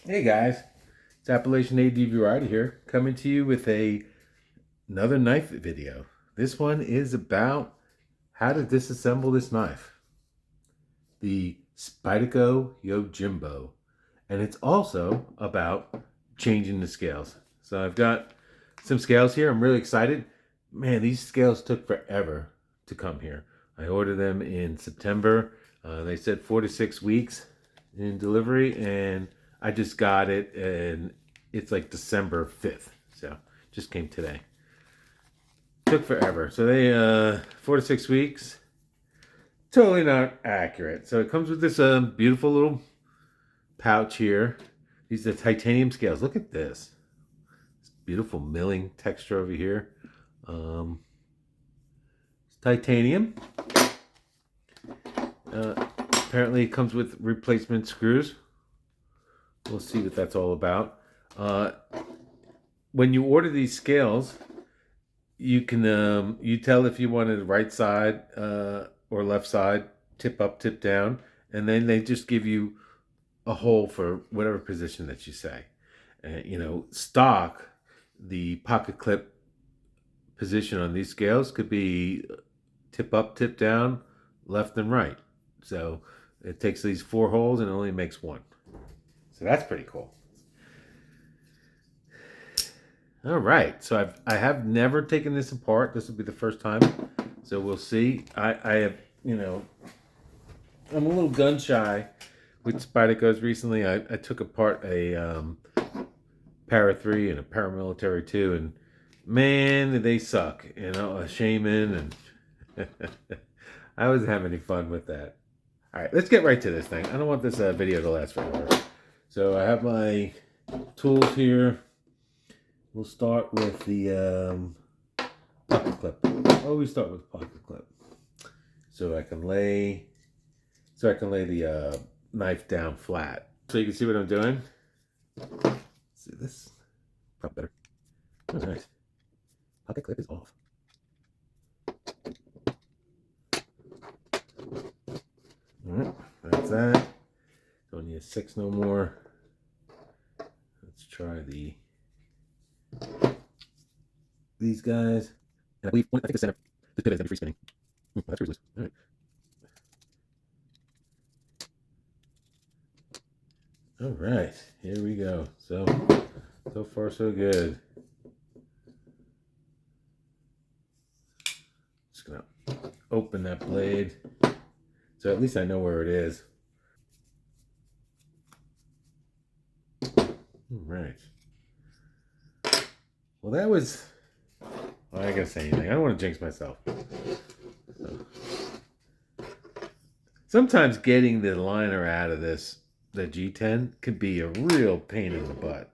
Hey guys, it's Appalachian ADV Rider here, coming to you with another knife video. This one is about how to disassemble this knife, the Spyderco YoJimbo, and it's also about changing the scales. So I've got some scales here. I'm really excited. Man, these scales took forever to come here. I ordered them in September. They said 4 to 6 weeks in delivery, and I just got it, and it's like December 5th. So just came today. Took forever. So they 4 to 6 weeks. Totally not accurate. So it comes with this beautiful little pouch here. These are titanium scales. Look at this. This beautiful milling texture over here. It's titanium. Apparently it comes with replacement screws. We'll see what that's all about. When you order these scales, you can you tell if you want it right side or left side, tip up, tip down, and then they just give you a hole for whatever position that you say. Stock, the pocket clip position on these scales could be tip up, tip down, left and right. So it takes these 4 holes and it only makes one. So that's pretty cool. All right. So I have never taken this apart. This will be the first time. So we'll see. I have, I'm a little gun shy with Spydercos recently. I took apart a Para 3 and a Paramilitary 2, and man, they suck. A Shaman, and I wasn't having any fun with that. All right, let's get right to this thing. I don't want this video to last forever. So I have my tools here. We'll start with the pocket clip. I always start with pocket clip, so I can lay the knife down flat, so you can see what I'm doing. See this? Probably better. All right. Pocket clip is off. All right, that's that. Don't need a 6 no more. Let's try these guys. And I think the center, the pivot is going to be free spinning. That's pretty loose. All right. All right, here we go. So far so good. Just gonna open that blade, so at least I know where it is. All right. Well, that was. Well, I ain't gonna say anything. I don't want to jinx myself. So. Sometimes getting the liner out of the G10 could be a real pain in the butt.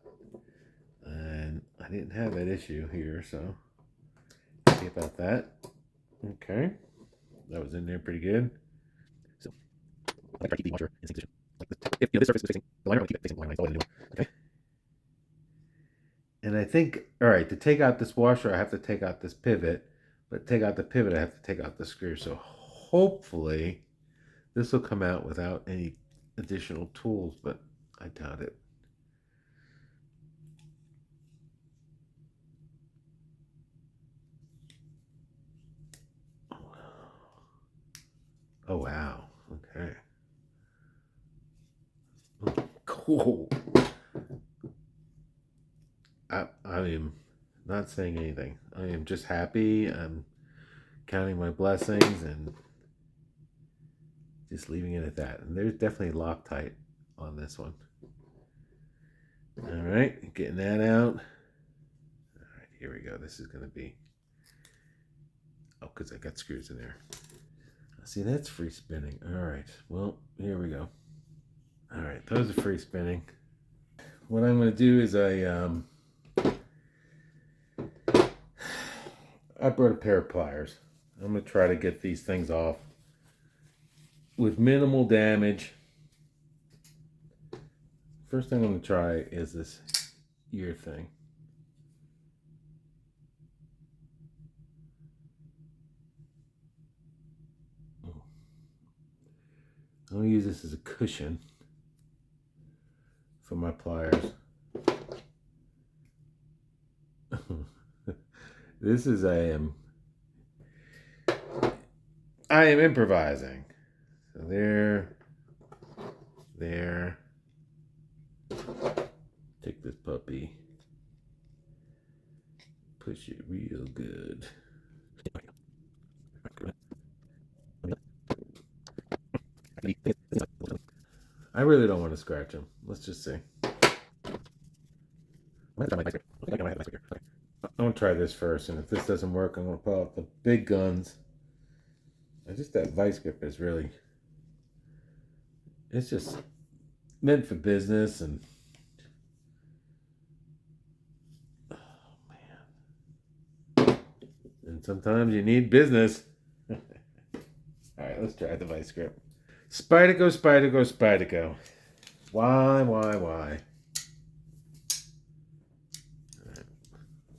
And I didn't have that issue here, so happy about that. Okay. That was in there pretty good. So I try to keep the washer in sync position. Like if this surface is facing the liner, I keep it facing the liner. That's all I'm gonna do. Okay. And I think, all right, to take out this washer, I have to take out this pivot. But to take out the pivot, I have to take out the screw. So hopefully this will come out without any additional tools, but I doubt it. Oh, wow. Okay. Cool. I am not saying anything. I am just happy. I'm counting my blessings and just leaving it at that. And there's definitely Loctite on this one. All right, getting that out. All right, here we go. This is going to be, oh, because I got screws in there. See, that's free spinning. All right, well, here we go. All right, those are free spinning. What I'm going to do is I brought a pair of pliers. I'm going to try to get these things off with minimal damage. First thing I'm going to try is this ear thing. I'm going to use this as a cushion for my pliers. This is I am improvising. So there. Take this puppy. Push it real good. I really don't want to scratch him. Let's just see. I'm gonna try this first, and if this doesn't work, I'm gonna pull out the big guns. Just that vice grip is really, it's just meant for business, and oh man, and sometimes you need business. All right, let's try the vice grip. Spyderco, Spyderco, Spyderco. Why? All right,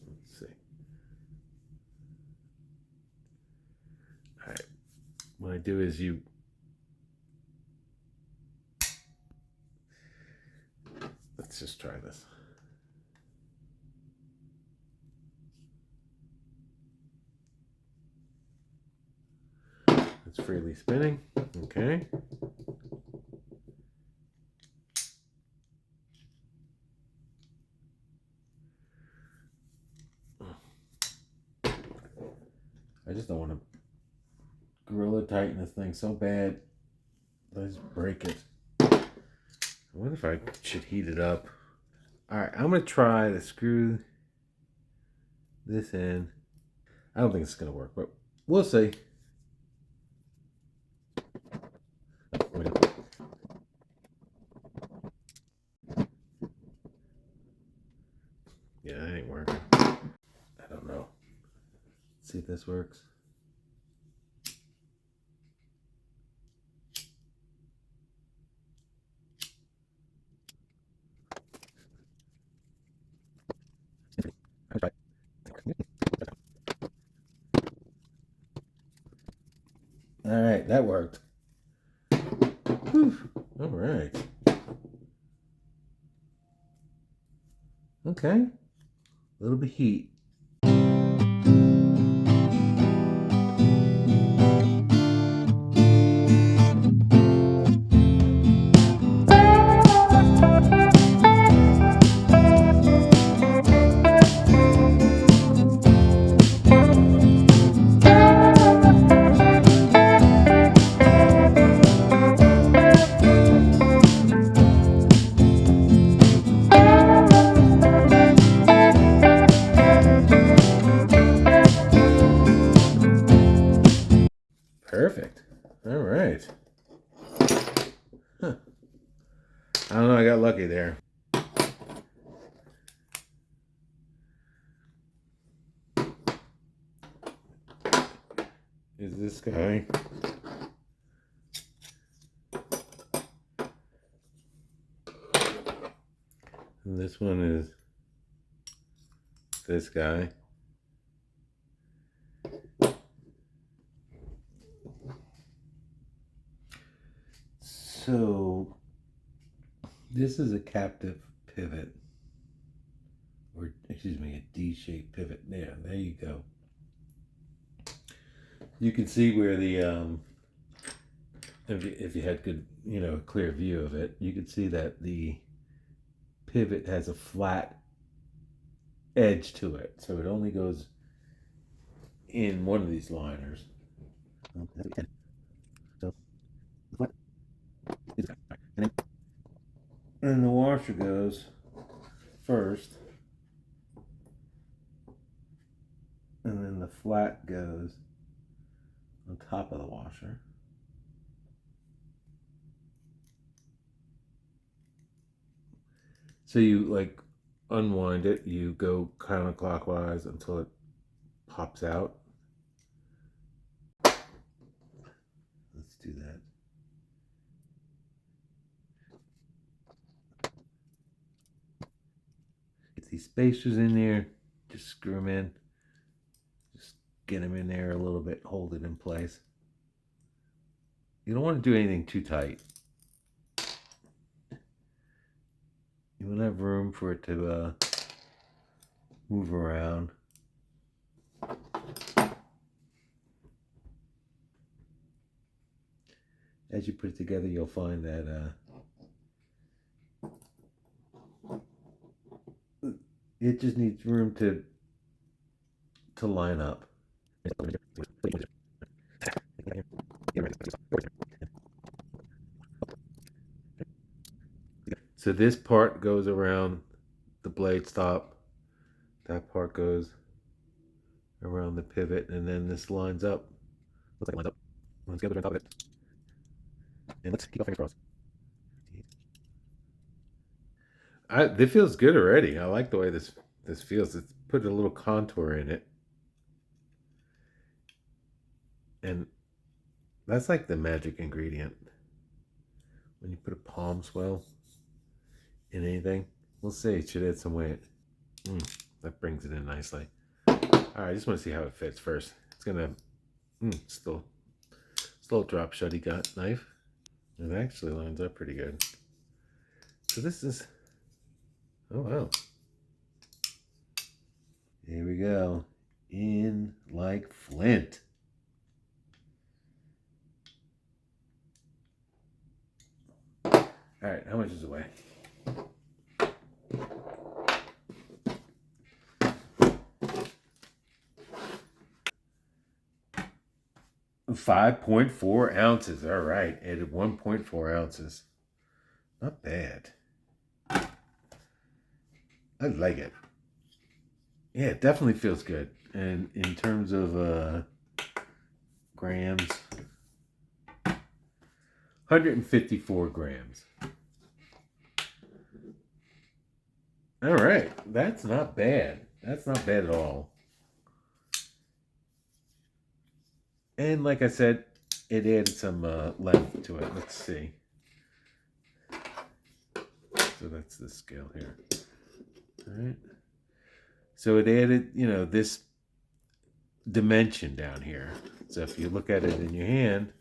let's see. All right, what I do is let's just try this. It's freely spinning. Okay. I just don't want to gorilla tighten this thing so bad. Let's break it. I wonder if I should heat it up. All right, I'm gonna try to screw this in. I don't think it's gonna work, but we'll see. Yeah, that ain't working. I don't know. Let's see if this works. All right, that worked. Whew. All right. Okay. A little bit of heat. Perfect. All right. Huh. I don't know. I got lucky there. Is this guy? And this one is this guy. So this is a captive pivot, or excuse me, a D-shaped pivot. There you go. You can see where the if you had good, clear view of it, you could see that the pivot has a flat edge to it, so it only goes in one of these liners. So and the washer goes first, and then the flat goes on top of the washer. So you like unwind it, you go counterclockwise until it pops out. Let's do that. Get these spacers in there, just screw them in. Just get them in there a little bit, hold it in place. You don't want to do anything too tight. We'll have room for it to move around. As you put it together, you'll find that it just needs room to line up. So this part goes around the blade stop. That part goes around the pivot, and then this lines up. Looks like it lines up. Let's get it on top of it. And let's keep our fingers crossed. This feels good already. I like the way this feels. It's put a little contour in it. And that's like the magic ingredient. When you put a palm swell in anything, we'll see. It should add some weight. That brings it in nicely. All right, I just want to see how it fits first. It's gonna still drop shutty got knife. It actually lines up pretty good. So this is, oh wow. Here we go. In like flint. All right, how much does it weigh? 5.4 ounces. All right, added 1.4 ounces. Not bad. I like it. Yeah, it definitely feels good. And in terms of grams, 154 grams. All right, that's not bad. That's not bad at all. And like I said, it added some length to it. Let's see. So that's the scale here. All right. So it added, this dimension down here. So if you look at it in your hand,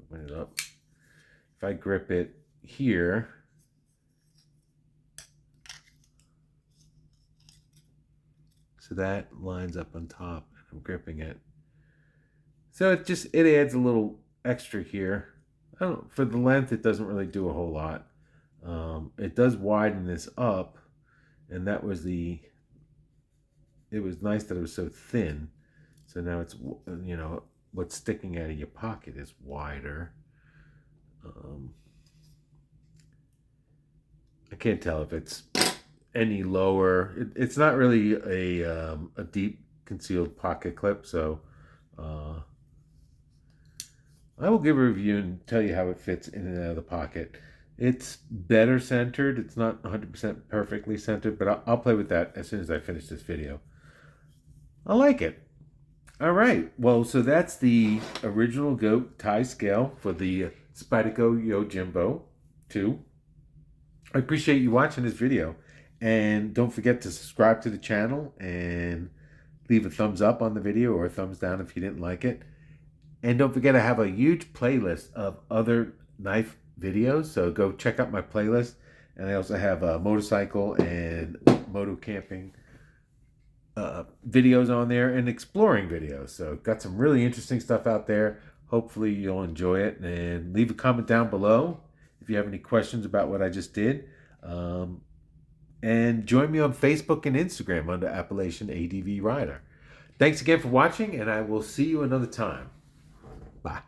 open it up. If I grip it here, so that lines up on top, and I'm gripping it. So it adds a little extra here. For the length, it doesn't really do a whole lot. It does widen this up, and that was it was nice that it was so thin. So now it's, what's sticking out of your pocket is wider. I can't tell if it's any lower. It's not really a deep concealed pocket clip, so I will give a review and tell you how it fits in and out of the pocket. It's better centered. It's not 100% perfectly centered, but I'll play with that as soon as I finish this video. I like it. All right. Well, so that's the original goat tie scale for the Spyderco YoJimbo 2. I appreciate you watching this video. And don't forget to subscribe to the channel and leave a thumbs up on the video or a thumbs down if you didn't like it. And don't forget, I have a huge playlist of other knife videos, so go check out my playlist. And I also have motorcycle and moto camping videos on there and exploring videos. So got some really interesting stuff out there. Hopefully you'll enjoy it, and leave a comment down below if you have any questions about what I just did. And join me on Facebook and Instagram under Appalachian ADV Rider. Thanks again for watching, and I will see you another time. Bye.